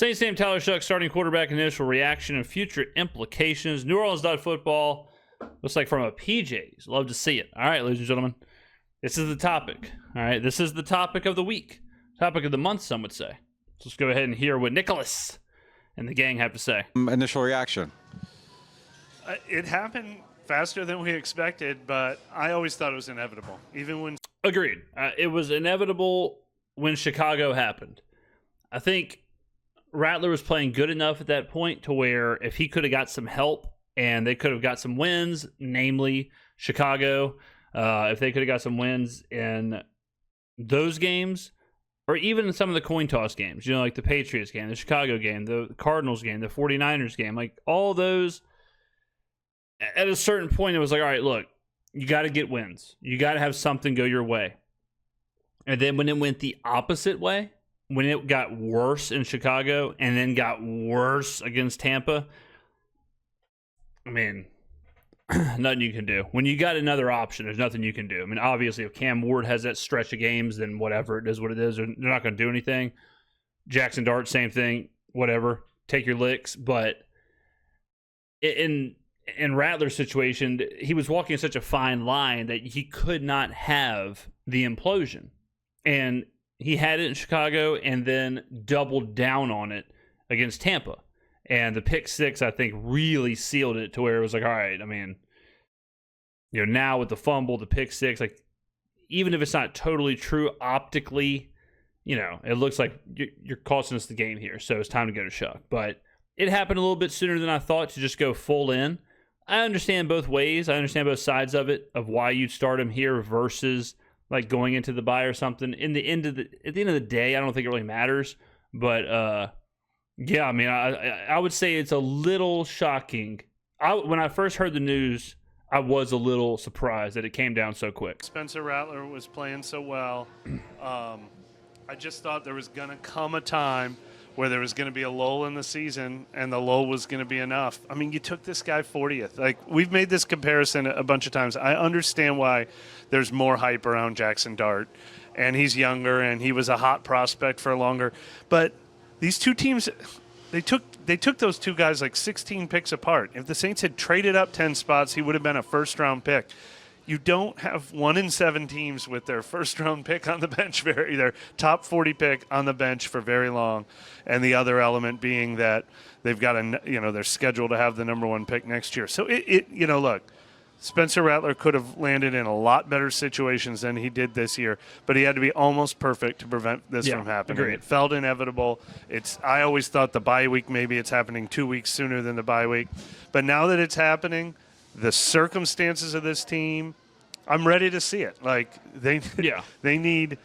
Saints name Tyler Shough starting quarterback, initial reaction and future implications. New Orleans football looks like from a PJs. Love to see it. All right, ladies and gentlemen, this is the topic. All right, this is the topic of the week. Topic of the month, some would say. So let's go ahead and hear what Nicholas and the gang have to say. Initial reaction. It happened faster than we expected, but I always thought it was inevitable. Even when Agreed. It was inevitable when Chicago happened. I think Rattler was playing good enough at that point to where if he could have got some help and they could have got some wins, namely Chicago, if they could have got some wins in those games, or even in some of the coin toss games, you know, like the Patriots game, the Chicago game, the Cardinals game, the 49ers game, like all those, at a certain point, it was like, all right, look, you got to get wins. You got to have something go your way. And then when it went the opposite way, when it got worse in Chicago and then got worse against Tampa, I mean, nothing you can do. When you got another option, there's nothing you can do. I mean, obviously, if Cam Ward has that stretch of games, then whatever, it is what it is. They're not going to do anything. Jackson Dart, same thing, whatever. Take your licks. But in Rattler's situation, he was walking such a fine line that he could not have the implosion. And he had it in Chicago and then doubled down on it against Tampa. And the pick six, I think, really sealed it to where it was like, all right, I mean, you know, now with the fumble, the pick six, like, even if it's not totally true optically, you know, it looks like you're costing us the game here. So it's time to go to Shough. But it happened a little bit sooner than I thought to just go full in. I understand both ways. I understand both sides of it, of why you'd start him here versus like going into the bye or something. At the end of the day, I don't think it really matters. But yeah, I mean, I would say it's a little shocking. When I first heard the news, I was a little surprised that it came down so quick. Spencer Rattler was playing so well, I just thought there was going to come a time where there was going to be a lull in the season, and the lull was going to be enough. I mean, you took this guy 40th. Like, we've made this comparison a bunch of times. I understand why there's more hype around Jackson Dart, and he's younger, and he was a hot prospect for longer. But these two teams, they took those two guys like 16 picks apart. If the Saints had traded up 10 spots, he would have been a first-round pick. You don't have 1 in 7 teams with their first-round pick on the bench, their top 40 pick on the bench for very long, and the other element being that they've got they're scheduled to have the number 1 pick next year. So look, Spencer Rattler could have landed in a lot better situations than he did this year, but he had to be almost perfect to prevent this from happening. Agreed. It felt inevitable. I always thought the bye week, maybe it's happening 2 weeks sooner than the bye week, but now that it's happening, the circumstances of this team, I'm ready to see it. Like they need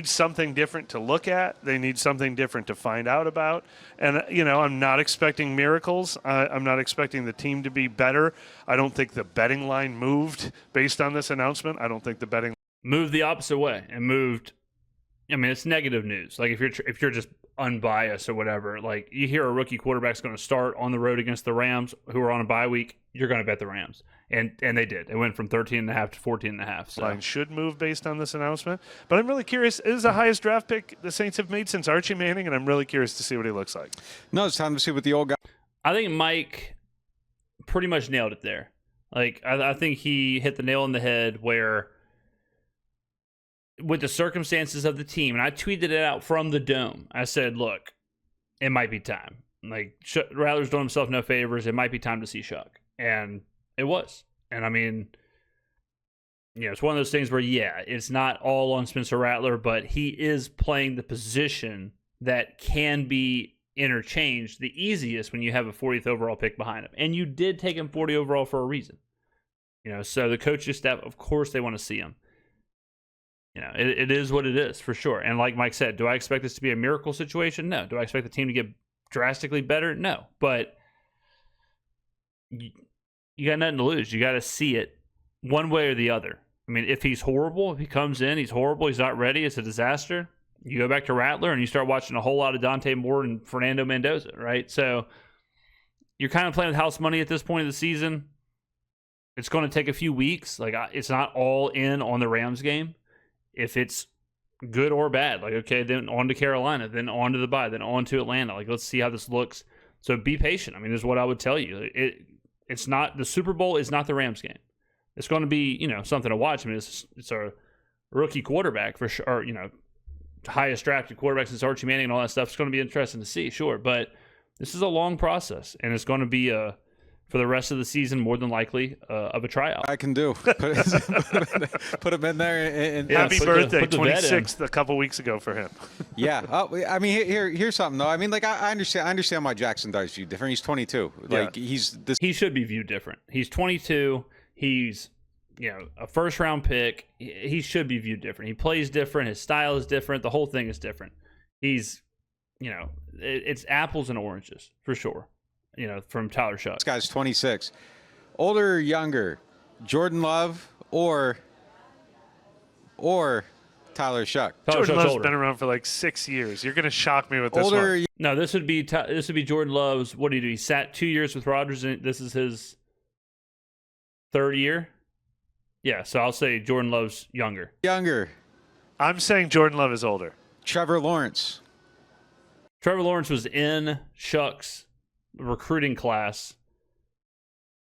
something different to look at. They need something different to find out about. And I'm not expecting miracles. I'm not expecting the team to be better. I don't think the betting line moved based on this announcement. I don't think the betting moved the opposite way and moved. I mean, it's negative news. Like if you're just unbiased or whatever, like you hear a rookie quarterback's going to start on the road against the Rams, who are on a bye week, you're going to bet the Rams, and they did. It went from 13.5 to 14.5. So line should move based on this announcement. But I'm really curious. It is the highest draft pick the Saints have made since Archie Manning, and I'm really curious to see what he looks like. No, it's time to see what the old guy. I think Mike pretty much nailed it there. Like I think he hit the nail on the head where, with the circumstances of the team, and I tweeted it out from the Dome. I said, look, it might be time. Like, Rattler's doing himself no favors. It might be time to see Shough. And it was. And, I mean, it's one of those things where, it's not all on Spencer Rattler, but he is playing the position that can be interchanged the easiest when you have a 40th overall pick behind him. And you did take him 40 overall for a reason. So the coaching staff, of course, they want to see him. It is what it is, for sure. And like Mike said, do I expect this to be a miracle situation? No. Do I expect the team to get drastically better? No. But you got nothing to lose. You got to see it one way or the other. I mean, if he's horrible, if he comes in, he's horrible, he's not ready, it's a disaster, you go back to Rattler and you start watching a whole lot of Dante Moore and Fernando Mendoza, right? So you're kind of playing with house money at this point of the season. It's going to take a few weeks. Like, it's not all in on the Rams game. If it's good or bad. Like, okay, then on to Carolina, then on to the bye, then on to Atlanta. Like, let's see how this looks. So be patient. I mean, this is what I would tell you. It's not the Super Bowl is not the Rams game. It's going to be, something to watch. I mean, it's a rookie quarterback for sure, or, highest drafted quarterback since Archie Manning and all that stuff. It's going to be interesting to see, sure. But this is a long process, and it's going to be for the rest of the season, more than likely, of a tryout. I can do. Put him in there. And Happy birthday, 26th, a couple weeks ago for him. Yeah. I mean, here's something, though. I mean, like, I understand why Jackson Dart's viewed different. He's 22. Like, He should be viewed different. He's 22. He's, a first-round pick. He should be viewed different. He plays different. His style is different. The whole thing is different. He's, it's apples and oranges, for sure. From Tyler Shough. This guy's 26. Older or younger, Jordan Love or Tyler Shough? Jordan Love's been around for like 6 years. You're going to shock me with this one. No, this would be Jordan Love's. What did he do? He sat 2 years with Rodgers, and this is his third year. Yeah, so I'll say Jordan Love's younger. Younger. I'm saying Jordan Love is older. Trevor Lawrence. Trevor Lawrence was in Shough's recruiting class.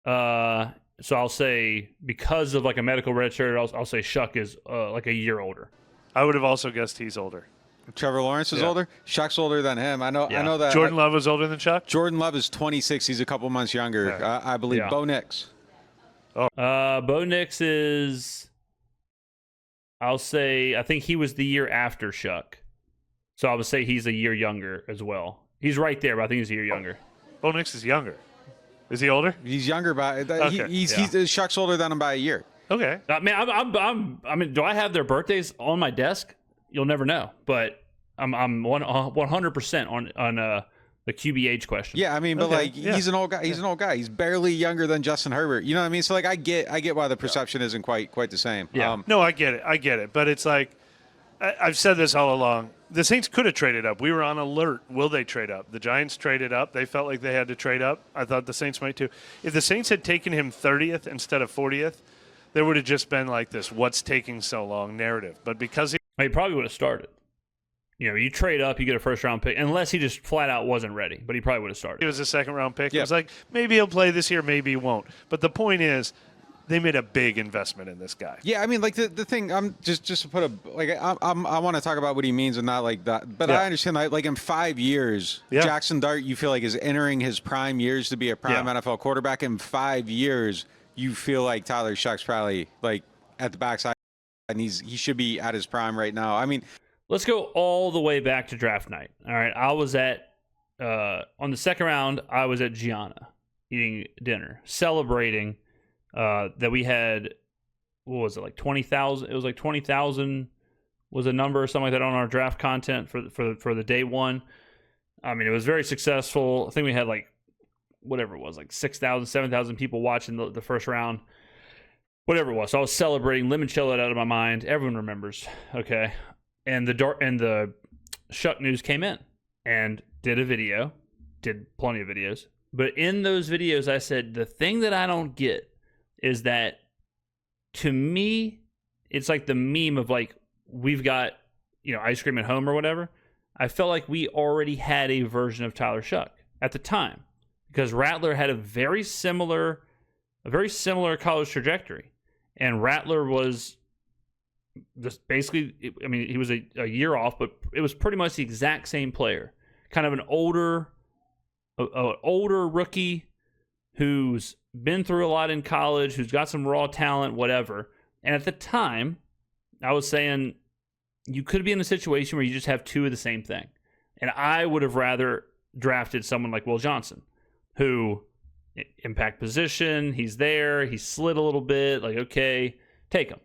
So I'll say because of like a medical red shirt, I'll say Shough is like a year older. I would have also guessed he's older. Trevor Lawrence is older. Shough's older than him. I know that. Jordan Love is older than Shough. Jordan Love is 26. He's a couple months younger. Yeah. I believe. Yeah. Bo Nix. Bo Nix is. I think he was the year after Shough, so I would say he's a year younger as well. He's right there, but I think he's a year younger. Bo Nix is younger. Is he older? He's younger by. Okay. He's Shough's older than him by a year. Okay. I mean, do I have their birthdays on my desk? You'll never know, but I'm 100% on the QBH question. Yeah, I mean, but he's an old guy. He's an old guy. He's barely younger than Justin Herbert. You know what I mean? So like, I get why the perception isn't quite the same. Yeah. No, I get it. But it's like I've said this all along. The Saints could have traded up. We were on alert. Will they trade up? The Giants traded up. They felt like they had to trade up. I thought the Saints might too. If the Saints had taken him 30th instead of 40th, there would have just been like this "what's taking so long" narrative. But because he probably would have started. You trade up, you get a first-round pick, unless he just flat out wasn't ready. But he probably would have started. he was a second-round pick, Yeah. it was like maybe he'll play this year, maybe he won't. But the point is, they made a big investment in this guy. Yeah, I mean, like the thing. I'm just to put I want to talk about what he means and not like that. But I understand that, like in 5 years, Jackson Dart, you feel like is entering his prime years to be a prime NFL quarterback. In 5 years, you feel like Tyler Shough's probably like at the backside, and he should be at his prime right now. I mean, let's go all the way back to draft night. All right, I was at on the second round. I was at Gianna eating dinner, celebrating. That we had, what was it, like 20,000? It was like 20,000 was a number or something like that on our draft content for the day one. I mean, it was very successful. I think we had like, whatever it was, like 6,000, 7,000 people watching the first round. Whatever it was. So I was celebrating, limoncello it out of my mind. Everyone remembers, okay? And the Shough news came in and did a video, did plenty of videos. But in those videos, I said, the thing that I don't get is that, to me, it's like the meme of like, we've got, ice cream at home or whatever. I felt like we already had a version of Tyler Shough at the time, because Rattler had a very similar college trajectory. And Rattler was just basically, I mean, he was a year off, but it was pretty much the exact same player. Kind of an older rookie who's been through a lot in college, who's got some raw talent, whatever. And at the time, I was saying you could be in a situation where you just have two of the same thing. And I would have rather drafted someone like Will Johnson, who impact position, he's there, he slid a little bit, like, okay, take him,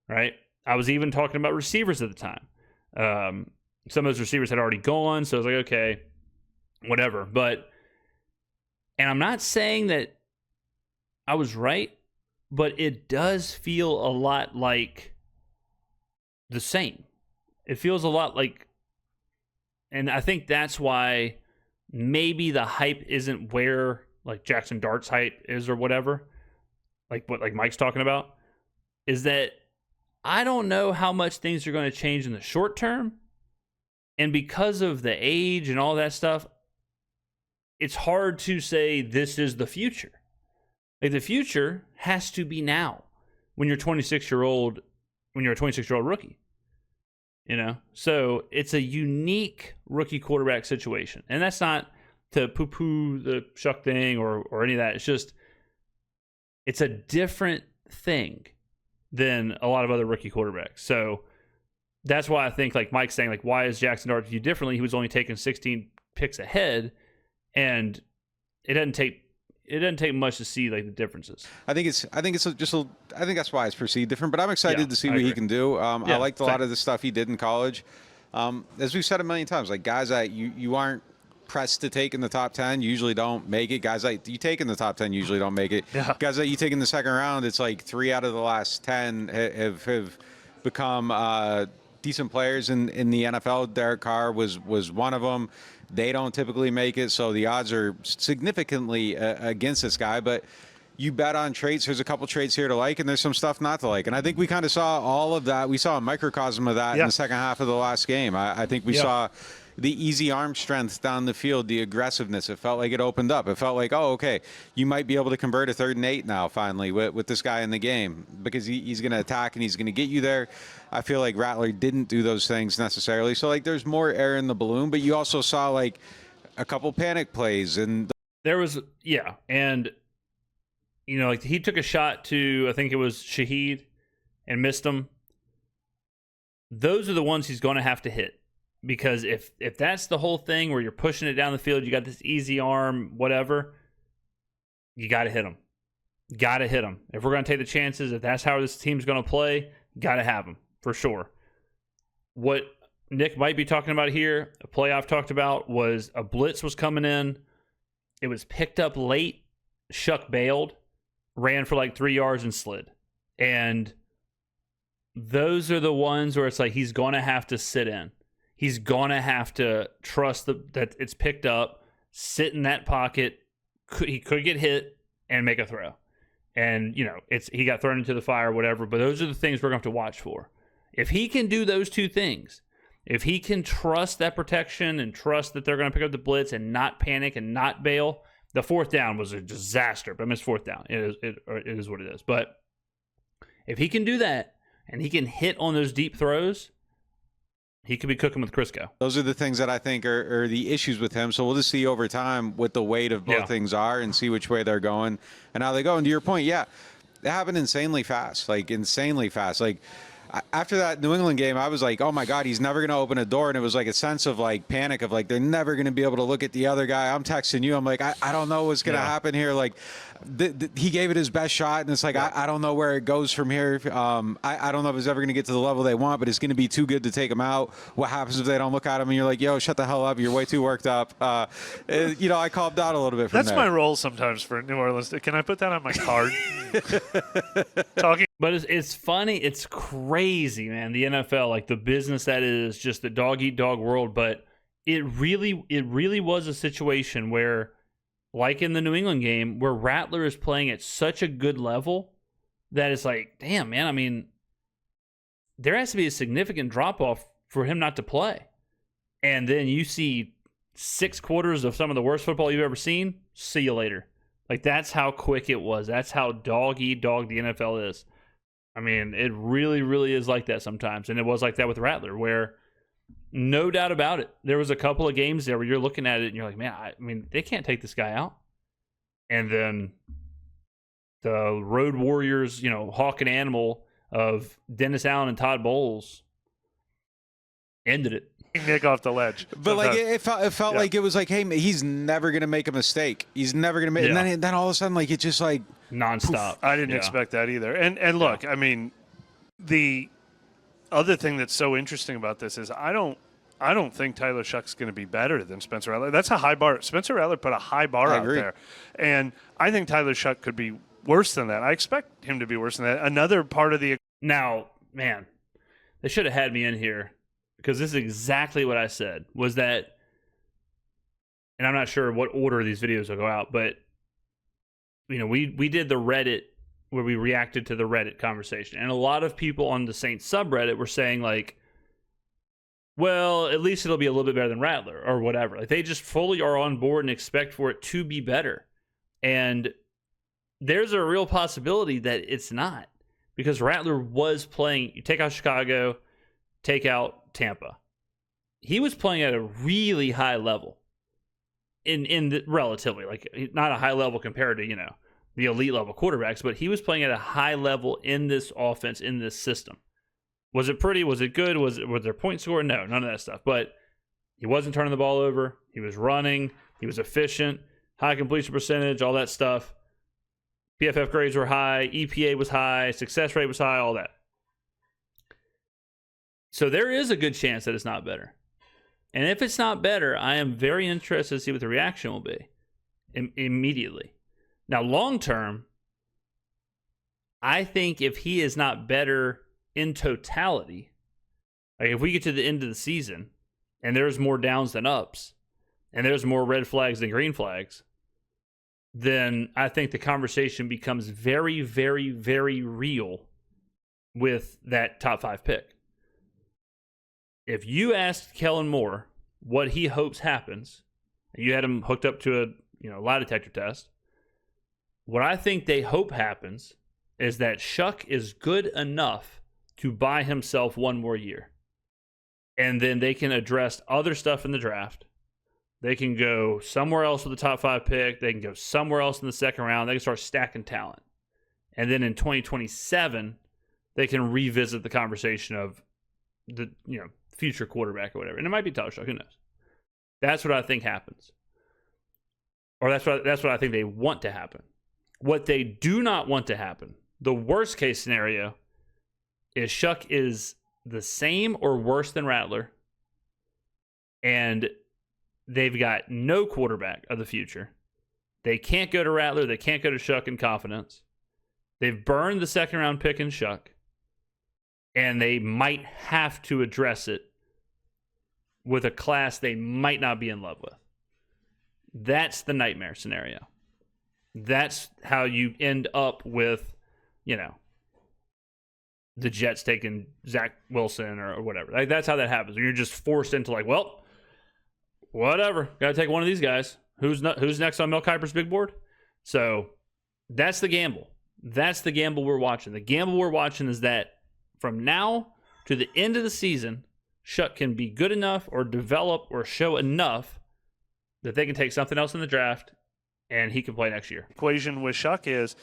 right? I was even talking about receivers at the time. Some of those receivers had already gone, so I was like, okay, whatever. And I'm not saying that I was right, but it does feel a lot like the same. It feels a lot like, and I think that's why maybe the hype isn't where like Jackson Dart's hype is or whatever, like what like Mike's talking about, is that I don't know how much things are going to change in the short term. And because of the age and all that stuff, it's hard to say this is the future. Like, the future has to be now when you're a 26-year-old rookie. You know? So it's a unique rookie quarterback situation. And that's not to poo-poo the Shough thing or any of that. It's just, it's a different thing than a lot of other rookie quarterbacks. So that's why I think, like Mike's saying, like, why is Jackson Dart viewed differently? He was only taking 16 picks ahead, and it doesn't take much to see like the differences. I think that's why it's perceived different. But I'm excited to see what he can do. I liked a lot of the stuff he did in college. As we've said a million times, like, guys that you aren't pressed to take in the top 10 usually don't make it. Guys that you take in the top 10 usually don't make it. Yeah. Guys that you take in the second round, it's like 3 out of the last 10 have become decent players in the NFL. Derek Carr was one of them. They don't typically make it, so the odds are significantly against this guy. But you bet on traits. There's a couple traits here to like, and there's some stuff not to like. And I think we kind of saw all of that. We saw a microcosm of that in the second half of the last game. I think we saw the easy arm strength down the field, the aggressiveness. It felt like it opened up. It felt like, oh, okay, you might be able to convert a 3rd and 8 now, finally, with this guy in the game, because he's going to attack and he's going to get you there. I feel like Rattler didn't do those things necessarily. So, like, there's more air in the balloon, but you also saw, like, a couple panic plays. And there was, and, you know, like, he took a shot to, I think it was Shaheed, and missed him. Those are the ones he's going to have to hit. Because if that's the whole thing where you're pushing it down the field, you got this easy arm, whatever, you got to hit them. Got to hit them. If we're going to take the chances, if that's how this team's going to play, got to have them, for sure. What Nick might be talking about here, a play I've talked about, was a blitz was coming in. It was picked up late. Shough bailed, ran for like 3 yards and slid. And those are the ones where it's like he's going to have to sit in. He's going to have to trust that it's picked up, sit in that pocket. He could get hit and make a throw. And, you know, he got thrown into the fire or whatever, but those are the things we're going to have to watch for. If he can do those two things, if he can trust that protection and trust that they're going to pick up the blitz and not panic and not bail, the 4th down was a disaster, but I missed 4th down. It is what it is. But if he can do that and he can hit on those deep throws, he could be cooking with Crisco. Those are the things that I think are the issues with him. So we'll just see over time what the weight of both things are and see which way they're going and how they go. And to your point, it happened insanely fast. Like, after that New England game, I was like, oh, my God, he's never going to open a door. And it was like a sense of, like, panic of, like, they're never going to be able to look at the other guy. I'm texting you. I'm like, I don't know what's going to happen here. Like, he gave it his best shot, and it's like, I don't know where it goes from here. I don't know if it's ever going to get to the level they want, but it's going to be too good to take him out. What happens if they don't look at him and you're like, yo, shut the hell up. You're way too worked up. I calmed down a little bit from That's there. my role sometimes for New Orleans. Can I put that on my card? Talking. But it's funny. It's crazy, man. The NFL, like the business that is just the dog-eat-dog world. But it really was a situation where, like in the New England game, where Rattler is playing at such a good level that it's like, damn, man, I mean, there has to be a significant drop-off for him not to play. And then you see 6 quarters of some of the worst football you've ever seen. See you later. Like, that's how quick it was. That's how dog-eat-dog the NFL is. I mean, it really, really is like that sometimes. And it was like that with Rattler, where no doubt about it, there was a couple of games there where you're looking at it and you're like, man, I mean, they can't take this guy out. And then the Road Warriors, hawk and animal of Dennis Allen and Todd Bowles ended it. Nick off the ledge. But like it felt like it was like, hey, he's never gonna make a mistake. He's never gonna make. And then all of a sudden, like, it just like nonstop. Poof. I didn't expect that either. And look, I mean, the other thing that's so interesting about this is I don't think Tyler Shough's going to be better than Spencer Rattler. That's a high bar. Spencer Rattler put a high bar out there, and I think Tyler Shough could be worse than that. I expect him to be worse than that. Another part of the now, man, they should have had me in here. Because this is exactly what I said, was that, and I'm not sure what order these videos will go out, but, we did the Reddit where we reacted to the Reddit conversation. And a lot of people on the Saints subreddit were saying, like, well, at least it'll be a little bit better than Rattler or whatever. Like, they just fully are on board and expect for it to be better. And there's a real possibility that it's not, because Rattler was playing. You take out Chicago, take out Tampa. He was playing at a really high level in the, relatively, like, not a high level compared to, the elite level quarterbacks, but he was playing at a high level in this offense, in this system. Was it pretty? Was it good? Was there point score? No, none of that stuff. But he wasn't turning the ball over. He was running. He was efficient. High completion percentage, all that stuff. PFF grades were high. EPA was high. Success rate was high, all that. So there is a good chance that it's not better. And if it's not better, I am very interested to see what the reaction will be immediately. Now, long term, I think if he is not better in totality, like if we get to the end of the season and there's more downs than ups and there's more red flags than green flags, then I think the conversation becomes very, very, very real with that top 5 pick. If you asked Kellen Moore what he hopes happens, and you had him hooked up to a lie detector test, what I think they hope happens is that Shough is good enough to buy himself one more year. And then they can address other stuff in the draft. They can go somewhere else with the top 5 pick. They can go somewhere else in the second round. They can start stacking talent. And then in 2027, they can revisit the conversation of the future quarterback or whatever. And it might be Tyler Shough, who knows? That's what I think happens. Or that's what I think they want to happen. What they do not want to happen, the worst case scenario, is Shough is the same or worse than Rattler, and they've got no quarterback of the future. They can't go to Rattler. They can't go to Shough in confidence. They've burned the second round pick in Shough, and they might have to address it with a class they might not be in love with. That's the nightmare scenario. That's how you end up with, the Jets taking Zach Wilson or whatever. Like, that's how that happens. You're just forced into, like, well, whatever. Got to take one of these guys. Who's next on Mel Kiper's big board? So that's the gamble. That's the gamble we're watching. The gamble we're watching is that from now to the end of the season, Shough can be good enough or develop or show enough that they can take something else in the draft and he can play next year. Equation with Shough is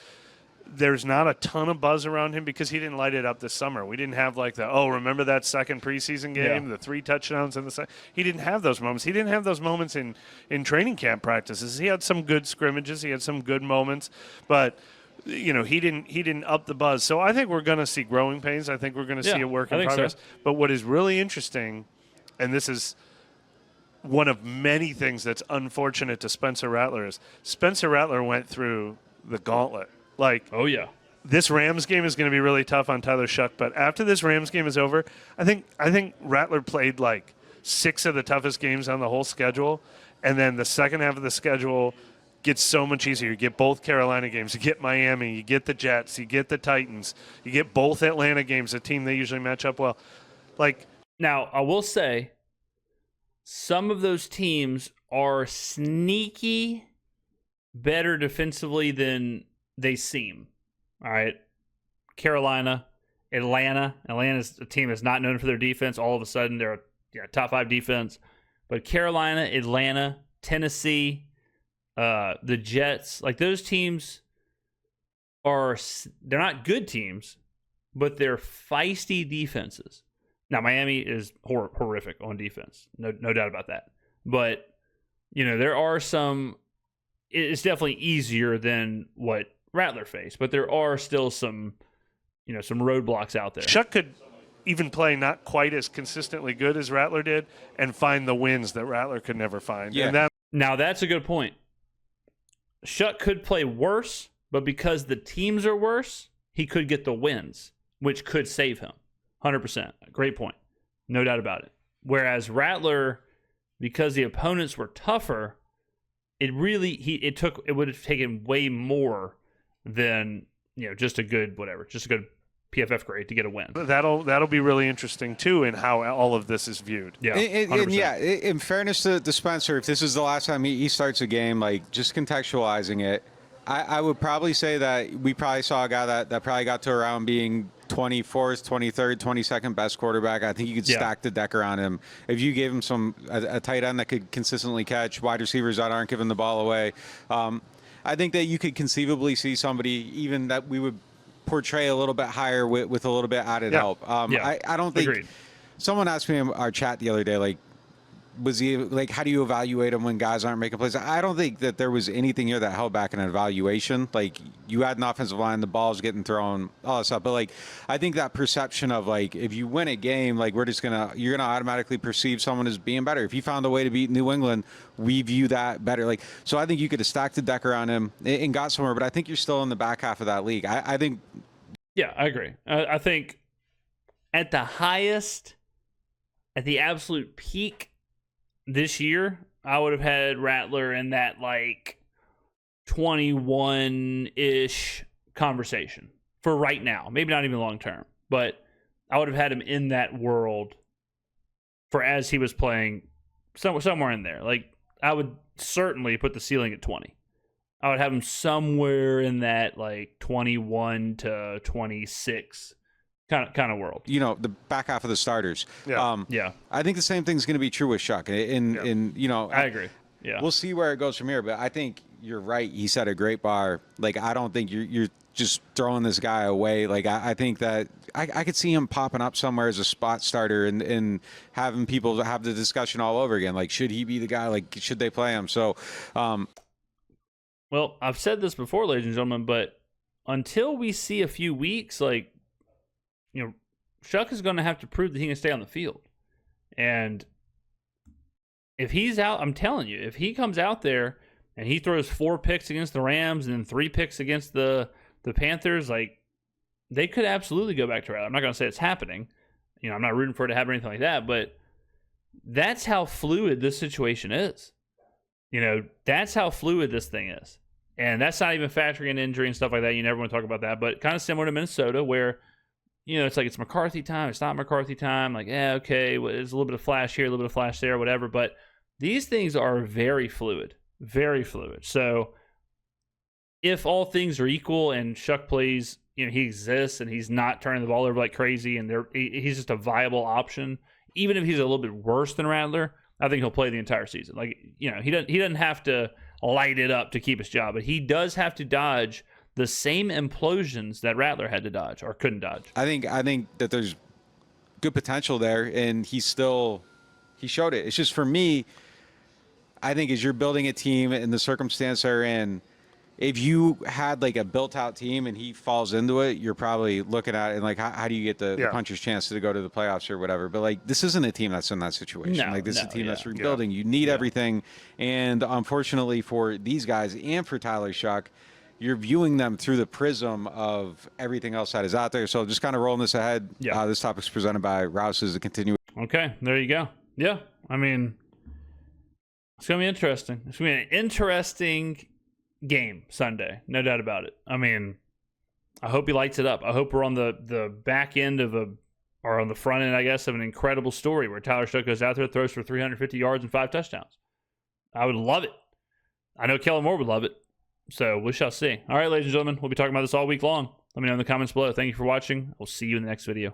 there's not a ton of buzz around him because he didn't light it up this summer. We didn't have remember that second preseason game, the 3 touchdowns in the second. He didn't have those moments. He didn't have those moments in training camp practices. He had some good scrimmages. He had some good moments, but he didn't up the buzz. So I think we're going to see growing pains. I think we're going to see a work in progress. So. But what is really interesting, and this is one of many things that's unfortunate to Spencer Rattler, is Spencer Rattler went through the gauntlet. This Rams game is going to be really tough on Tyler Shough, but after this Rams game is over, I think Rattler played 6 of the toughest games on the whole schedule, and then the second half of the schedule gets so much easier. You get both Carolina games, you get Miami, you get the Jets, you get the Titans, you get both Atlanta games, a team they usually match up well. Now, I will say, some of those teams are sneaky better defensively than they seem. All right. Carolina, Atlanta. Atlanta's a team that's not known for their defense. All of a sudden, they're a top 5 defense. But Carolina, Atlanta, Tennessee, the Jets, those teams they're not good teams, but they're feisty defenses. Now, Miami is horrific on defense. No doubt about that. But, there are some – it's definitely easier than what Rattler faced. But there are still some roadblocks out there. Shough could even play not quite as consistently good as Rattler did and find the wins that Rattler could never find. Yeah. Now, that's a good point. Shough could play worse, but because the teams are worse, he could get the wins, which could save him. 100%. Great point. No doubt about it. Whereas Rattler, because the opponents were tougher, it would have taken way more than, just a good PFF grade to get a win. That'll be really interesting too in how all of this is viewed. Yeah, in fairness to Spencer, if this is the last time he starts a game, like just contextualizing it, I would probably say that we probably saw a guy that probably got to around being 24th, 23rd, 22nd best quarterback. I think you could stack the deck around him. If you gave him a tight end that could consistently catch, wide receivers that aren't giving the ball away, I think that you could conceivably see somebody even that we would portray a little bit higher with a little bit added help. I don't think. Agreed. Someone asked me in our chat the other day, like, was he like, how do you evaluate him when guys aren't making plays? I don't think that there was anything here that held back an evaluation. Like, you had an offensive line, the ball's getting thrown, all that stuff. But like, I think that perception of like, if you win a game, like you're gonna automatically perceive someone as being better. If you found a way to beat New England, we view that better. Like, so I think you could have stacked the deck around him and got somewhere. But I think you're still in the back half of that league. I think. Yeah, I agree. I think at the highest, at the absolute peak this year, I would have had Rattler in that like 21-ish conversation for right now. Maybe not even long term, but I would have had him in that world for as he was playing somewhere in there. Like, I would certainly put the ceiling at 20. I would have him somewhere in that like 21 to 26 kind of world. The back half of the starters. Yeah. I think the same thing's going to be true with Shough. I agree. Yeah. We'll see where it goes from here, but I think you're right. He set a great bar. Like, I don't think you're just throwing this guy away. Like, I think that I could see him popping up somewhere as a spot starter and having people have the discussion all over again. Like, should he be the guy? Like, should they play him? So, well, I've said this before, ladies and gentlemen, but until we see a few weeks, like, Shough is going to have to prove that he can stay on the field. And if he's out, I'm telling you, if he comes out there and he throws 4 picks against the Rams and then 3 picks against the Panthers, like, they could absolutely go back to Rattler. I'm not going to say it's happening. I'm not rooting for it to happen or anything like that, but that's how fluid this situation is. That's how fluid this thing is. And that's not even factoring in injury and stuff like that. You never want to talk about that, but kind of similar to Minnesota where, it's like it's McCarthy time, it's not McCarthy time. Like, okay, there's a little bit of flash here, a little bit of flash there, whatever. But these things are very fluid, very fluid. So if all things are equal and Shough plays, he exists and he's not turning the ball over like crazy and he's just a viable option, even if he's a little bit worse than Rattler, I think he'll play the entire season. Like, he doesn't have to light it up to keep his job, but he does have to dodge the same implosions that Rattler had to dodge or couldn't dodge. I think that there's good potential there, and he showed it. It's just, for me, I think as you're building a team in the circumstance they're in, if you had like a built-out team and he falls into it, you're probably looking at it and like, how do you get the puncher's chance to go to the playoffs or whatever? But like, this isn't a team that's in that situation. This is a team that's rebuilding. You need everything, and unfortunately for these guys and for Tyler Shough, you're viewing them through the prism of everything else that is out there. So just kind of rolling this ahead. This topic's presented by Rouse's, a continuation. Okay, there you go. Yeah, I mean, it's going to be interesting. It's going to be an interesting game Sunday, no doubt about it. I mean, I hope he lights it up. I hope we're on the back end or on the front end, I guess, of an incredible story where Tyler Shough goes out there, throws for 350 yards and 5 touchdowns. I would love it. I know Kellen Moore would love it. So we shall see. All right, ladies and gentlemen, we'll be talking about this all week long. Let me know in the comments below. Thank you for watching. We'll see you in the next video.